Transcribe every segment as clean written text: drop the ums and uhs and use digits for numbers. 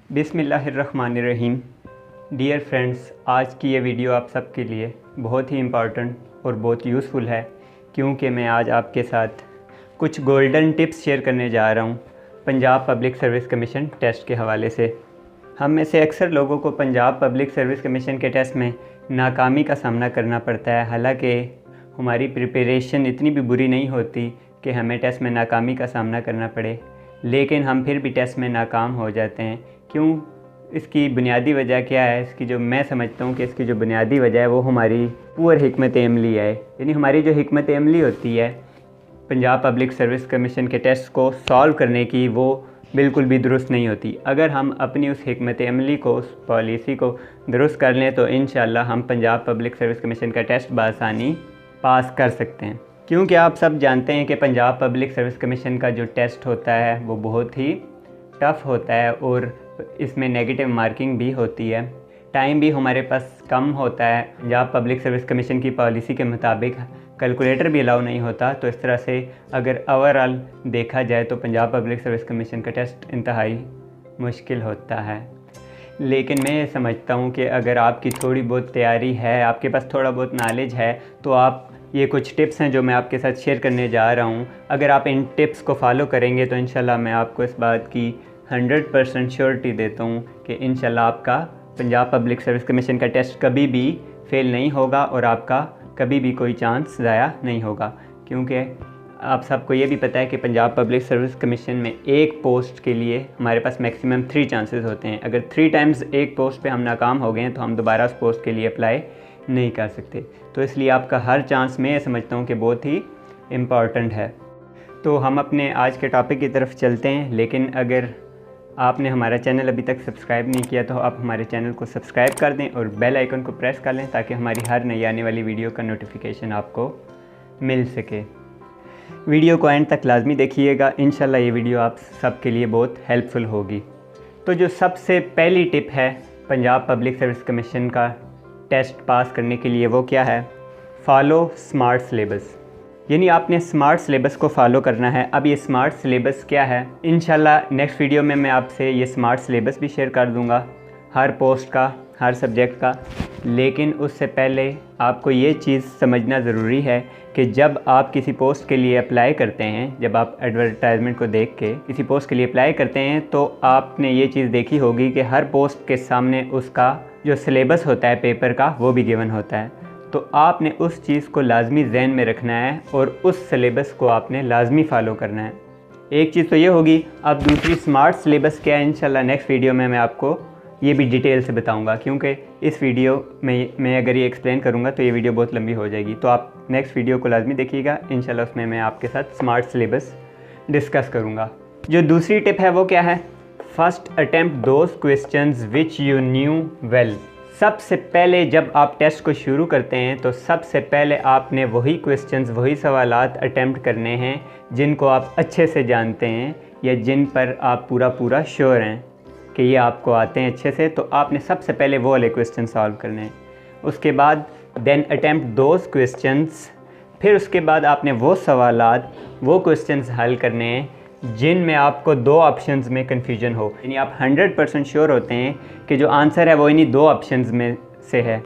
बिस्मिल्लाहिर्रहमानिर्रहीम। Dear friends, आज की ये वीडियो आप सबके लिए बहुत ही इम्पॉर्टेंट और बहुत यूज़फुल है, क्योंकि मैं आज आपके साथ कुछ गोल्डन टिप्स शेयर करने जा रहा हूँ Punjab public service commission test के हवाले से। हम में से अक्सर लोगों को पंजाब पब्लिक सर्विस कमीशन के टेस्ट में नाकामी का सामना करना पड़ता है। हालांकि हमारी प्रिपरेशन इतनी भी बुरी नहीं होती कि हमें टेस्ट में नाकामी का सामना करना पड़े, लेकिन हम फिर भी टेस्ट में नाकाम हो जाते हैं। क्यों? इसकी बुनियादी वजह क्या है? इसकी जो मैं समझता हूँ कि इसकी जो बुनियादी वजह है वो हमारी पुअर हिकमत अमली है। यानी हमारी जो हिकमत अमली होती है पंजाब पब्लिक सर्विस कमीशन के टेस्ट को सॉल्व करने की, वो बिल्कुल भी दुरुस्त नहीं होती। अगर हम अपनी उस हिकमत अमली को, उस पॉलिसी को दुरुस्त कर लें तो इंशाल्लाह हम पंजाब पब्लिक सर्विस कमीशन का टेस्ट बआसानी पास कर सकते हैं। क्योंकि आप सब जानते हैं कि पंजाब पब्लिक सर्विस कमीशन का जो टेस्ट होता है वो बहुत ही टफ़ होता है और इसमें नेगेटिव मार्किंग भी होती है। टाइम भी हमारे पास कम होता है। पंजाब पब्लिक सर्विस कमीशन की पॉलिसी के मुताबिक कैलकुलेटर भी अलाउ नहीं होता। तो इस तरह से अगर ओवरऑल देखा जाए तो पंजाब पब्लिक सर्विस कमीशन का टेस्ट इंतहाई मुश्किल होता है। लेकिन मैं ये समझता हूँ कि अगर आपकी थोड़ी बहुत तैयारी है, आपके पास थोड़ा बहुत नॉलेज है, तो आप ये कुछ टिप्स हैं जो मैं आपके साथ शेयर करने जा रहा हूँ। अगर आप इन टिप्स को फॉलो करेंगे तो इंशाल्लाह मैं आपको इस बात की 100% श्योरिटी देता हूँ कि इंशाल्लाह आपका पंजाब पब्लिक सर्विस कमीशन का टेस्ट कभी भी फेल नहीं होगा और आपका कभी भी कोई चांस ज़ाया नहीं होगा। क्योंकि आप सबको ये भी पता है कि पंजाब पब्लिक सर्विस कमीशन में एक पोस्ट के लिए हमारे पास मैक्सिमम 3 चांसेस होते हैं। अगर 3 टाइम्स एक पोस्ट पे हम नाकाम हो गए हैं तो हम दोबारा उस पोस्ट के लिए अप्लाई नहीं कर सकते। तो इसलिए आपका हर चांस मैं समझता हूँ कि बहुत ही इम्पॉर्टेंट है। तो हम अपने आज के टॉपिक की तरफ चलते हैं। लेकिन अगर आपने हमारा चैनल अभी तक सब्सक्राइब नहीं किया तो आप हमारे चैनल को सब्सक्राइब कर दें और बेल आइकन को प्रेस कर लें ताकि हमारी हर नई आने वाली वीडियो का नोटिफिकेशन आपको मिल सके। वीडियो को एंड तक लाजमी देखिएगा, इंशाल्लाह ये वीडियो आप सबके लिए बहुत हेल्पफुल होगी। तो जो सबसे पहली टिप है पंजाब पब्लिक सर्विस कमीशन का टेस्ट पास करने के लिए वो क्या है? Follow smart syllabus. यानी आपने स्मार्ट सिलेबस को फॉलो करना है। अब ये स्मार्ट सिलेबस क्या है, इंशाल्लाह नेक्स्ट वीडियो में मैं आपसे ये स्मार्ट सिलेबस भी शेयर कर दूंगा, हर पोस्ट का, हर सब्जेक्ट का। लेकिन उससे पहले आपको ये चीज़ समझना ज़रूरी है कि जब आप किसी पोस्ट के लिए अप्लाई करते हैं, जब आप एडवर्टाइजमेंट को देख के किसी पोस्ट के लिए अप्लाई करते हैं, तो आपने ये चीज़ देखी होगी कि हर पोस्ट के सामने उसका जो सिलेबस होता है पेपर का वो भी गिवन होता है। तो आपने उस चीज़ को लाजमी ज़हन में रखना है और उस सिलेबस को आपने लाजमी फ़ॉलो करना है। एक चीज़ तो ये होगी। अब दूसरी स्मार्ट सिलेबस क्या है, इंशाल्लाह नेक्स्ट वीडियो में मैं आपको ये भी डिटेल से बताऊंगा, क्योंकि इस वीडियो में मैं अगर ये एक्सप्लेन करूंगा तो ये वीडियो बहुत लंबी हो जाएगी। तो आप नेक्स्ट वीडियो को लाजमी देखिएगा, इंशाल्लाह उसमें मैं आपके साथ स्मार्ट सिलेबस डिस्कस करूँगा। जो दूसरी टिप है वो क्या है? First attempt those questions which you new well. सबसे पहले जब आप टेस्ट को शुरू करते हैं तो सबसे पहले आपने वही क्वेश्चंस, वही सवालात अटैम्प्ट करने हैं जिनको आप अच्छे से जानते हैं या जिन पर आप पूरा श्योर हैं कि ये आपको आते हैं अच्छे से। तो आपने सबसे पहले वो वाले क्वेश्चन सॉल्व करने हैं। उसके बाद देन अटैम्प्ट दोज क्वेश्चंस। फिर उसके बाद आपने वो सवालात, वो क्वेश्चंस हल करने हैं जिनमें आपको 2 ऑप्शंस में कन्फ्यूजन हो। यानी आप 100% श्योर होते हैं कि जो आंसर है वो इन्हीं 2 ऑप्शंस में से है,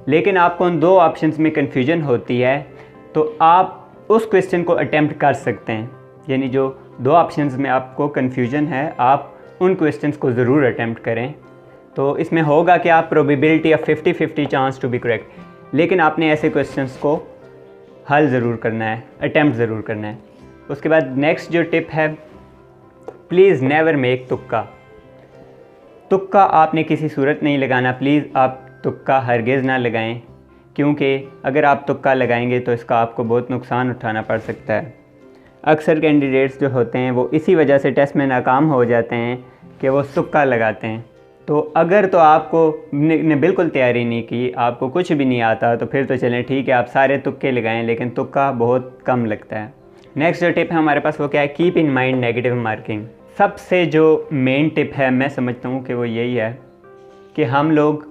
लेकिन आपको उन 2 ऑप्शंस में कन्फ्यूजन होती है, तो आप उस क्वेश्चन को अटैम्प्ट कर सकते हैं। यानी जो 2 ऑप्शंस में आपको कन्फ्यूजन है, आप उन क्वेश्चंस को ज़रूर अटैम्प्ट करें। तो इसमें होगा कि आप probability of 50-50 chance to be correct, लेकिन आपने ऐसे क्वेश्चंस को हल ज़रूर करना है, अटैम्प्ट ज़रूर करना है। उसके बाद नेक्स्ट जो टिप है, प्लीज़ नेवर मेक तुक्का। तुक्का आपने किसी सूरत नहीं लगाना। प्लीज़ आप तुक्का हरगिज़ ना लगाएं, क्योंकि अगर आप तुक्का लगाएंगे तो इसका आपको बहुत नुकसान उठाना पड़ सकता है। अक्सर कैंडिडेट्स जो होते हैं वो इसी वजह से टेस्ट में नाकाम हो जाते हैं कि वो तुक्का लगाते हैं। तो अगर तो आपको ने बिल्कुल तैयारी नहीं की, आपको कुछ भी नहीं आता, तो फिर तो चलें ठीक है, आप सारे तुक्के लगाएं, लेकिन तुक्का बहुत कम लगता है। नेक्स्ट जो टिप है हमारे पास वो क्या है? Keep in mind negative marking. सबसे जो मेन टिप है मैं समझता हूँ कि वो यही है कि हम लोग,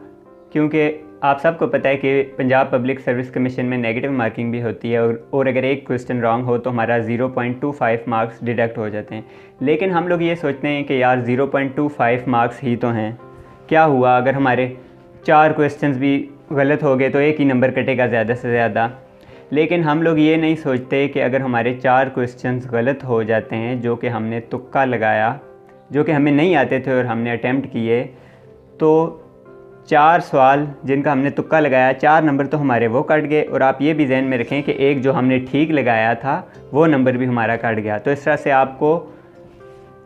क्योंकि आप सबको पता है कि पंजाब पब्लिक सर्विस कमीशन में नेगेटिव मार्किंग भी होती है और अगर एक क्वेश्चन रॉन्ग हो तो हमारा 0.25 मार्क्स डिडक्ट हो जाते हैं। लेकिन हम लोग ये सोचते हैं कि यार 0.25 मार्क्स ही तो हैं, क्या हुआ अगर हमारे 4 क्वेश्चंस भी गलत हो गए तो एक ही नंबर कटेगा ज़्यादा से ज़्यादा। लेकिन हम लोग ये नहीं सोचते कि अगर हमारे 4 क्वेश्चंस गलत हो जाते हैं जो कि हमने तुक्का लगाया, जो कि हमें नहीं आते थे और हमने अटैम्प्ट किए, तो 4 सवाल जिनका हमने तुक्का लगाया 4 नंबर तो हमारे वो कट गए। और आप ये भी ध्यान में रखें कि एक जो हमने ठीक लगाया था वो नंबर भी हमारा कट गया। तो इस तरह से आपको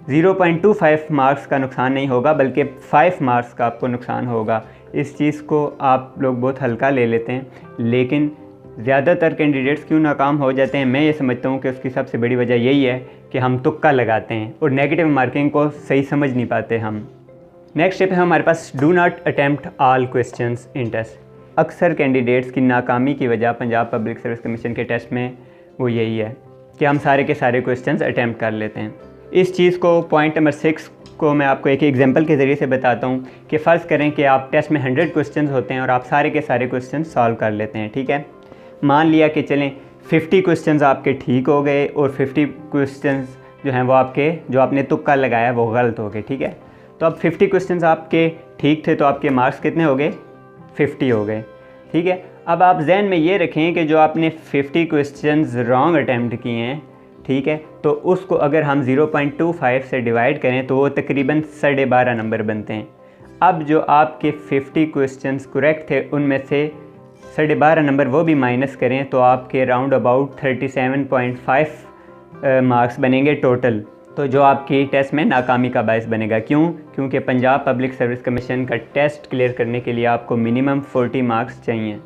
0.25 मार्क्स का नुकसान नहीं होगा बल्कि 5 मार्क्स का आपको नुकसान होगा। इस चीज़ को आप लोग बहुत हल्का ले लेते हैं, लेकिन ज़्यादातर कैंडिडेट्स क्यों नाकाम हो जाते हैं, मैं ये समझता हूँ कि उसकी सबसे बड़ी वजह यही है कि हम तुक्का लगाते हैं और नेगेटिव मार्किंग को सही समझ नहीं पाते हम। नेक्स्ट स्टेप है हमारे पास, do not attempt all questions in test. अक्सर कैंडिडेट्स की नाकामी की वजह पंजाब पब्लिक सर्विस कमीशन के टेस्ट में वो यही है कि हम सारे के सारे क्वेश्चंस अटैम्प्ट कर लेते हैं। इस चीज़ को पॉइंट नंबर 6 को मैं आपको एक एग्जांपल के ज़रिए से बताता हूँ कि फ़र्ज़ करें कि आप टेस्ट में 100 क्वेश्चंस होते हैं और आप सारे के सारे क्वेश्चन सॉल्व कर लेते हैं। ठीक है, मान लिया कि चलें 50 क्वेश्चंस आपके ठीक हो गए और 50 क्वेश्चंस जो हैं वो आपके, जो आपने तुक्का लगाया वो गलत हो गए। ठीक है, तो अब 50 क्वेश्चंस आपके ठीक थे तो आपके मार्क्स कितने हो गए, 50 हो गए। ठीक है, अब आप जहन में ये रखें कि जो आपने 50 क्वेश्चंस रॉन्ग अटैम्प्ट किए हैं, ठीक है, तो उसको अगर हम 0.25 से डिवाइड करें तो वो तकरीबन 12.5 नंबर बनते हैं। अब जो आपके 50 क्वेश्चंस करेक्ट थे उनमें से 12.5 नंबर वो भी माइनस करें तो आपके राउंड अबाउट 37.5 मार्क्स बनेंगे टोटल, तो जो आपकी टेस्ट में नाकामी का बायस बनेगा। क्यों? क्योंकि पंजाब पब्लिक सर्विस कमीशन का टेस्ट क्लियर करने के लिए आपको मिनिमम 40 मार्क्स चाहिए,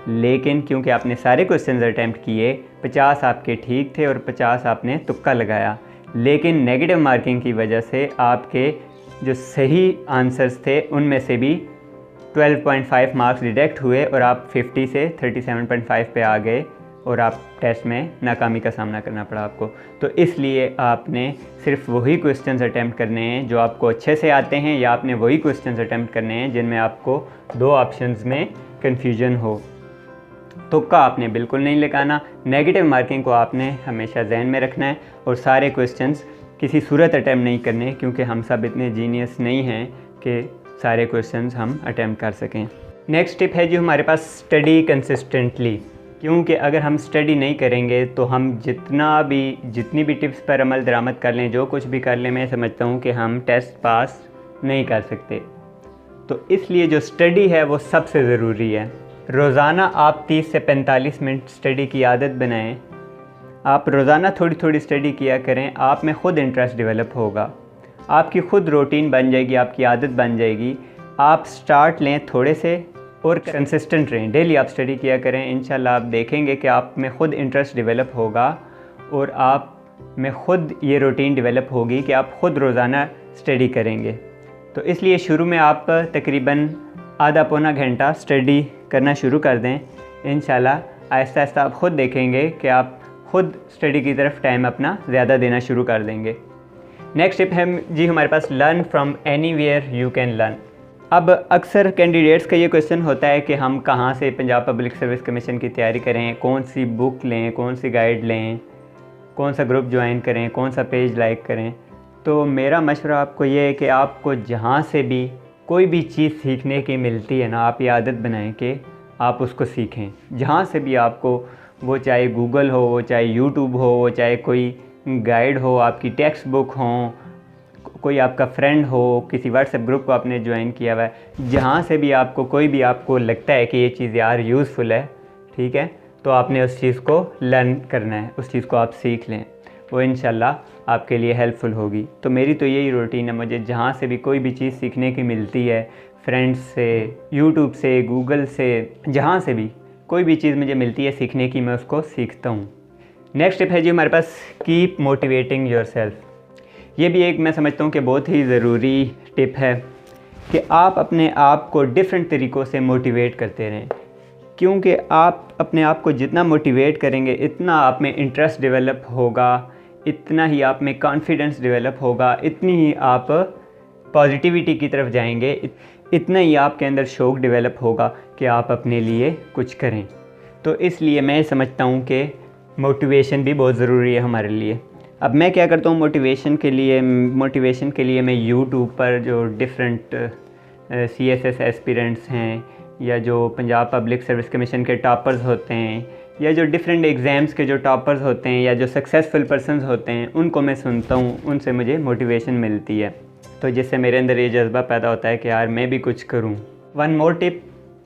लेकिन क्योंकि आपने सारे क्वेश्चंस अटैम्प्ट किए, 50 आपके ठीक थे और 50 आपने तुक्का लगाया, लेकिन नेगेटिव मार्किंग की वजह से आपके जो सही आंसर्स थे उनमें से भी 12.5 मार्क्स डिडक्ट हुए और आप 50 से 37.5 पे आ गए और आप टेस्ट में नाकामी का सामना करना पड़ा आपको। तो इसलिए आपने सिर्फ वही क्वेश्चंस अटैम्प्ट करने हैं जो आपको अच्छे से आते हैं, या आपने वही क्वेश्चंस अटैम्प्ट करने हैं जिनमें आपको 2 ऑप्शंस में कन्फ्यूजन हो। तुक्का आपने बिल्कुल नहीं लगाना, नेगेटिव मार्किंग को आपने हमेशा जहन में रखना है और सारे क्वेश्चंस किसी सूरत अटैम्प्ट नहीं करने, क्योंकि हम सब इतने जीनियस नहीं हैं कि सारे क्वेश्चंस हम अटैम्प्ट कर सकें। नेक्स्ट टिप है जी हमारे पास, स्टडी कंसिस्टेंटली। क्योंकि अगर हम स्टडी नहीं करेंगे तो हम जितनी भी टिप्स पर अमल दरामद कर लें, जो कुछ भी कर लें, मैं समझता हूँ कि हम टेस्ट पास नहीं कर सकते। तो इसलिए जो स्टडी है वो सबसे ज़रूरी है। रोज़ाना आप 30 से 45 मिनट स्टडी की आदत बनाएं। आप रोज़ाना थोड़ी थोड़ी स्टडी किया करें, आप में ख़ुद इंटरेस्ट डेवलप होगा, आपकी ख़ुद रूटीन बन जाएगी, आपकी आदत बन जाएगी। आप स्टार्ट लें थोड़े से और कंसिस्टेंट रहें, डेली आप स्टडी किया करें। इंशाल्लाह आप देखेंगे कि आप में ख़ुद इंटरेस्ट डेवलप होगा और आप में ख़ुद ये रूटीन डेवलप होगी कि आप ख़ुद रोज़ाना स्टडी करेंगे। तो इसलिए शुरू में आप तकरीबन आधा पौना घंटा स्टडी करना शुरू कर दें। इंशाल्लाह आहिस्ता आहिस्ता आप ख़ुद देखेंगे कि आप ख़ुद स्टडी की तरफ टाइम अपना ज़्यादा देना शुरू कर देंगे। नेक्स्ट टिप है जी हमारे पास, learn from anywhere you can learn. अब अक्सर कैंडिडेट्स का ये क्वेश्चन होता है कि हम कहाँ से पंजाब पब्लिक सर्विस कमीशन की तैयारी करें, कौन सी बुक लें, कौन सी गाइड लें, कौन सा ग्रुप ज्वाइन करें, कौन सा पेज लाइक करें। तो मेरा मशवरा आपको ये है कि आपको जहाँ से भी कोई भी चीज़ सीखने की मिलती है ना, आप ये आदत बनाएं कि आप उसको सीखें। जहाँ से भी आपको, वो चाहे गूगल हो, वो चाहे यूट्यूब हो, वो चाहे कोई गाइड हो, आपकी टेक्स्ट बुक हो, कोई आपका फ्रेंड हो, किसी व्हाट्सएप ग्रुप को आपने ज्वाइन किया हुआ है, जहाँ से भी आपको कोई भी आपको लगता है कि ये चीज़ यार यूज़फुल है, ठीक है, तो आपने उस चीज़ को लर्न करना है, उस चीज़ को आप सीख लें, वो इंशाल्लाह आपके लिए हेल्पफुल होगी। तो मेरी तो यही रूटीन है, मुझे जहाँ से भी कोई भी चीज़ सीखने की मिलती है, फ्रेंड्स से, यूट्यूब से, गूगल से, जहाँ से भी कोई भी चीज़ मुझे मिलती है सीखने की, मैं उसको सीखता हूँ। नेक्स्ट टिप है जी हमारे पास, कीप मोटिवेटिंग योरसेल्फ। ये भी एक मैं समझता हूँ कि बहुत ही ज़रूरी टिप है कि आप अपने आप को डिफरेंट तरीक़ों से मोटिवेट करते रहें, क्योंकि आप अपने आप को जितना मोटिवेट करेंगे इतना आप में इंटरेस्ट डेवलप होगा, इतना ही आप में कॉन्फिडेंस डेवलप होगा, इतनी ही आप पॉजिटिविटी की तरफ जाएंगे, इतना ही आपके अंदर शौक़ डेवलप होगा कि आप अपने लिए कुछ करें। तो इसलिए मैं समझता हूँ कि मोटिवेशन भी बहुत ज़रूरी है हमारे लिए। अब मैं क्या करता हूँ मोटिवेशन के लिए मैं यूट्यूब पर जो डिफरेंट CSS एस्पिरेंट्स हैं, या जो पंजाब पब्लिक सर्विस कमीशन के टॉपर्स होते हैं, या जो डिफरेंट एग्ज़ाम्स के जो टॉपर्स होते हैं, या जो सक्सेसफुल पर्सन्स होते हैं, उनको मैं सुनता हूँ, उनसे मुझे मोटिवेशन मिलती है। तो जिससे मेरे अंदर ये जज्बा पैदा होता है कि यार मैं भी कुछ करूँ। One more tip,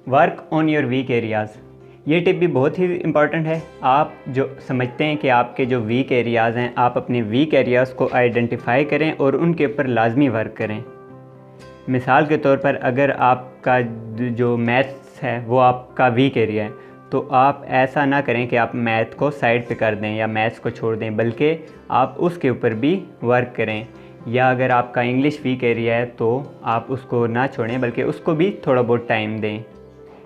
work on your weak areas. ये टिप भी बहुत ही इम्पॉर्टेंट है। आप जो समझते हैं कि आपके जो वीक एरियाज़ हैं, आप अपने वीक एरियाज़ को आइडेंटिफाई करें और उनके ऊपर लाजमी वर्क करें। मिसाल के तौर पर अगर आपका जो मैथ्स है वो आपका वीक एरिया है, तो आप ऐसा ना करें कि आप मैथ को साइड पे कर दें या मैथ्स को छोड़ दें, बल्कि आप उसके ऊपर भी वर्क करें। या अगर आपका इंग्लिश वीक एरिया है तो आप उसको ना छोड़ें, बल्कि उसको भी थोड़ा बहुत टाइम दें।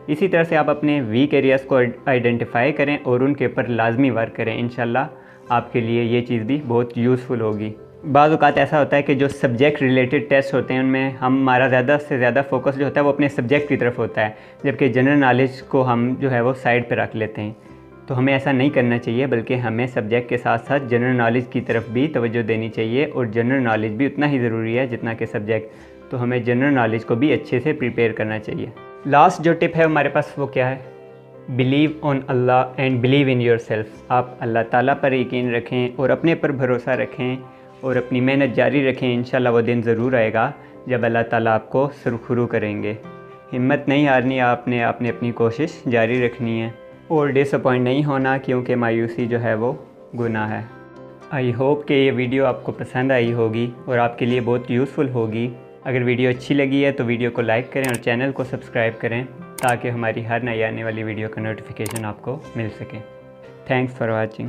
इसी तरह से आप अपने वीक एरियाज़ को आइडेंटिफाई करें और उनके ऊपर लाजमी वर्क करें। इंशाल्लाह आपके लिए ये चीज़ भी बहुत यूज़फुल होगी। बाज़ औक़ात ऐसा होता है कि जो सब्जेक्ट रिलेटेड टेस्ट होते हैं उनमें हमारा ज़्यादा से ज़्यादा फोकस जो होता है वो अपने सब्जेक्ट की तरफ होता है, जबकि जनरल नॉलेज को हम जो है वो साइड पे रख लेते हैं। तो हमें ऐसा नहीं करना चाहिए, बल्कि हमें सब्जेक्ट के साथ साथ जनरल नॉलेज की तरफ भी तवज्जो देनी चाहिए, और जनरल नॉलेज भी उतना ही ज़रूरी है जितना कि सब्जेक्ट। तो हमें जनरल नॉलेज को भी अच्छे से प्रिपेयर करना चाहिए। लास्ट जो टिप है हमारे पास वो क्या है, believe on Allah and believe in your self. आप अल्लाह ताला पर यकीन रखें और अपने पर भरोसा रखें और अपनी मेहनत जारी रखें। इंशाल्लाह वो दिन ज़रूर आएगा जब अल्लाह ताला आपको सुरखुरू करेंगे। हिम्मत नहीं हारनी, आपने अपनी कोशिश जारी रखनी है और डिसअपॉइंट नहीं होना, क्योंकि मायूसी जो है वो गुनाह है। आई होप कि ये वीडियो आपको पसंद आई होगी और आपके लिए बहुत यूज़फुल होगी। अगर वीडियो अच्छी लगी है तो वीडियो को लाइक करें और चैनल को सब्सक्राइब करें, ताकि हमारी हर नई आने वाली वीडियो का नोटिफिकेशन आपको मिल सके। Thanks for watching.